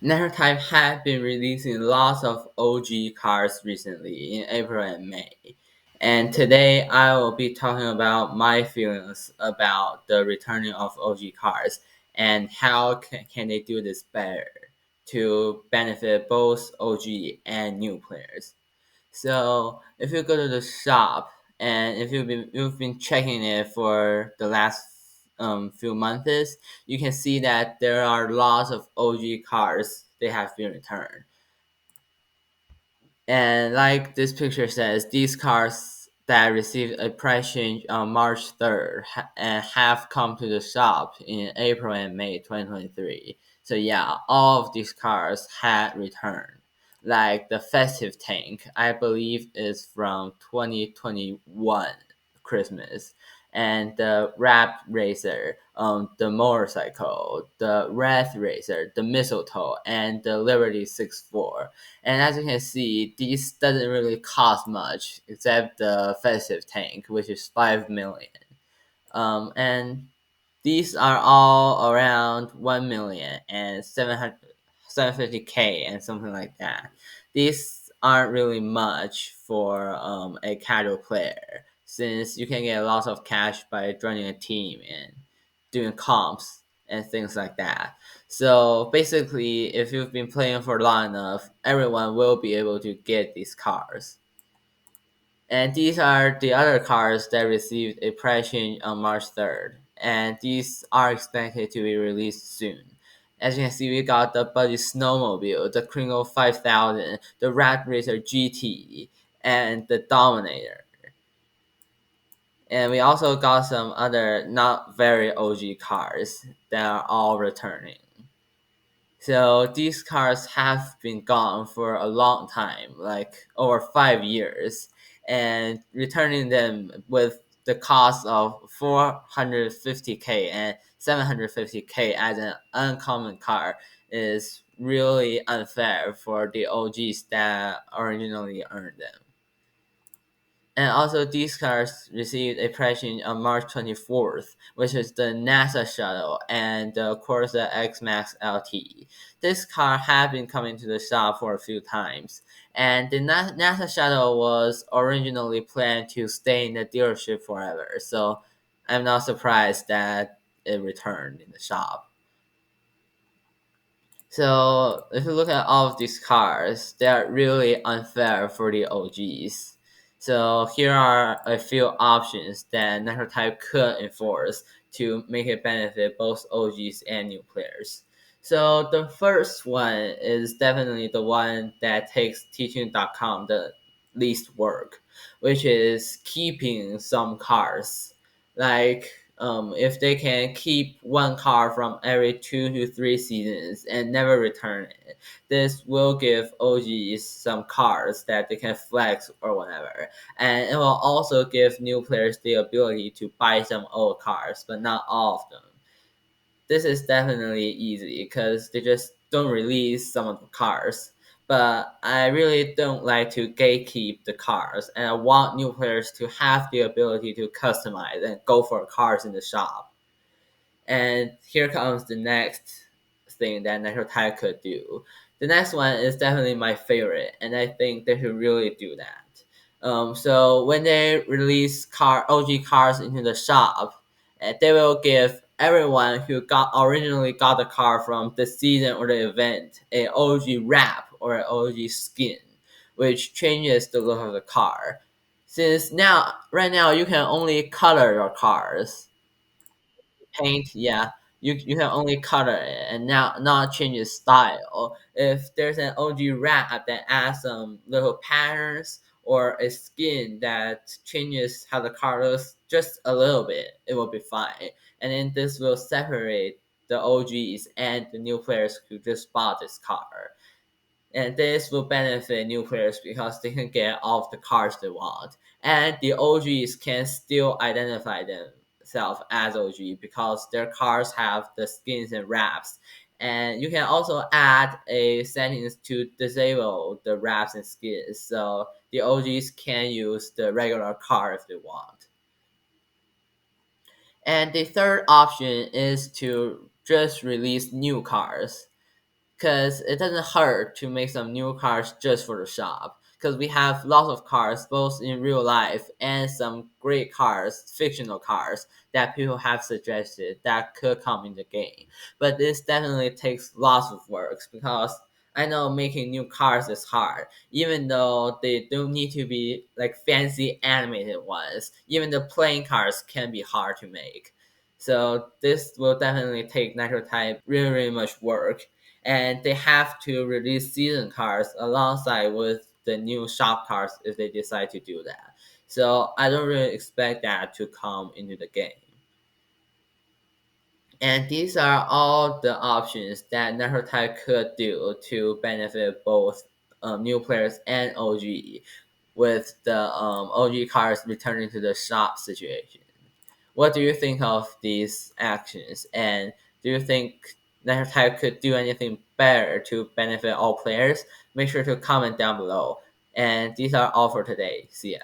Nitro Type had been releasing lots of OG cars recently in April and May. And today I will be talking about my feelings about the returning of OG cars and how can they do this better to benefit both OG and new players. So if you go to the shop and if you've been checking it for the last few months, you can see that there are lots of OG cars they have been returned. And like this picture says, these cars that received a price change on March 3rd and have come to the shop in April and May 2023. So yeah, all of these cars had returned. Like the festive tank, I believe is from 2021 Christmas, and the Rap Racer, the motorcycle, the Wrath Racer, the mistletoe, and the Liberty 64. And as you can see, this doesn't really cost much except the festive tank, which is 5 million. And these are all around 1 million and 750K and something like that. These aren't really much for a casual player since you can get lots of cash by joining a team and doing comps and things like that. So basically, if you've been playing for long enough, everyone will be able to get these cars. And these are the other cars that received a price change on March 3rd. And these are expected to be released soon. As you can see, we got the Buddy Snowmobile, the Kringle 5000, the Rat Racer GT, and the Dominator. And we also got some other not very OG cars that are all returning. So these cars have been gone for a long time, like over 5 years, and returning them with the cost of 450K and 750K as an uncommon car is really unfair for the OGs that originally earned them. And also, these cars received a pricing on March 24th, which is the NASA shuttle and the Corsa X Max LT. This car had been coming to the shop for a few times, and the NASA shuttle was originally planned to stay in the dealership forever, so I'm not surprised that it returned in the shop. So if you look at all of these cars, they are really unfair for the OGs. So here are a few options that Nitro Type could enforce to make it benefit both OGs and new players. So the first one is definitely the one that takes teaching.com the least work, which is keeping some cars. Like if they can keep one car from every 2 to 3 seasons and never return it, this will give OGs some cars that they can flex or whatever. And it will also give new players the ability to buy some old cars, but not all of them. This is definitely easy because they just don't release some of the cars. But I really don't like to gatekeep the cars, and I want new players to have the ability to customize and go for cars in the shop. And here comes the next thing that Nitro Type could do. The next one is definitely my favorite, and I think they should really do that. So when they release OG cars into the shop, they will give everyone who originally got the car from the season or the event a OG wrap or an OG skin, which changes the look of the car. Since right now, you can only color your cars paint, yeah, you can only color it and now not change its style. If there's an OG wrap that adds some little patterns or a skin that changes how the car looks just a little bit, it will be fine. And then this will separate the OGs and the new players who just bought this car. And this will benefit new players because they can get all of the cars they want. And the OGs can still identify themselves as OG because their cars have the skins and wraps. And you can also add a settings to disable the wraps and skins so the OGs can use the regular car if they want. And the third option is to just release new cars. because it doesn't hurt to make some new cars just for the shop. Because we have lots of cars both in real life and some great cars, fictional cars that people have suggested that could come in the game. But this definitely takes lots of work because I know making new cars is hard, even though they don't need to be like fancy animated ones. Even the plain cars can be hard to make. So this will definitely take Nitro Type really, really much work, and they have to release season cards alongside with the new shop cards if they decide to do that. So I don't really expect that to come into the game. And these are all the options that Nitro Type could do to benefit both new players and OG, with the OG cards returning to the shop situation. What do you think of these actions? And do you think Nitro Type could do anything better to benefit all players? Make sure to comment down below. And these are all for today. See ya.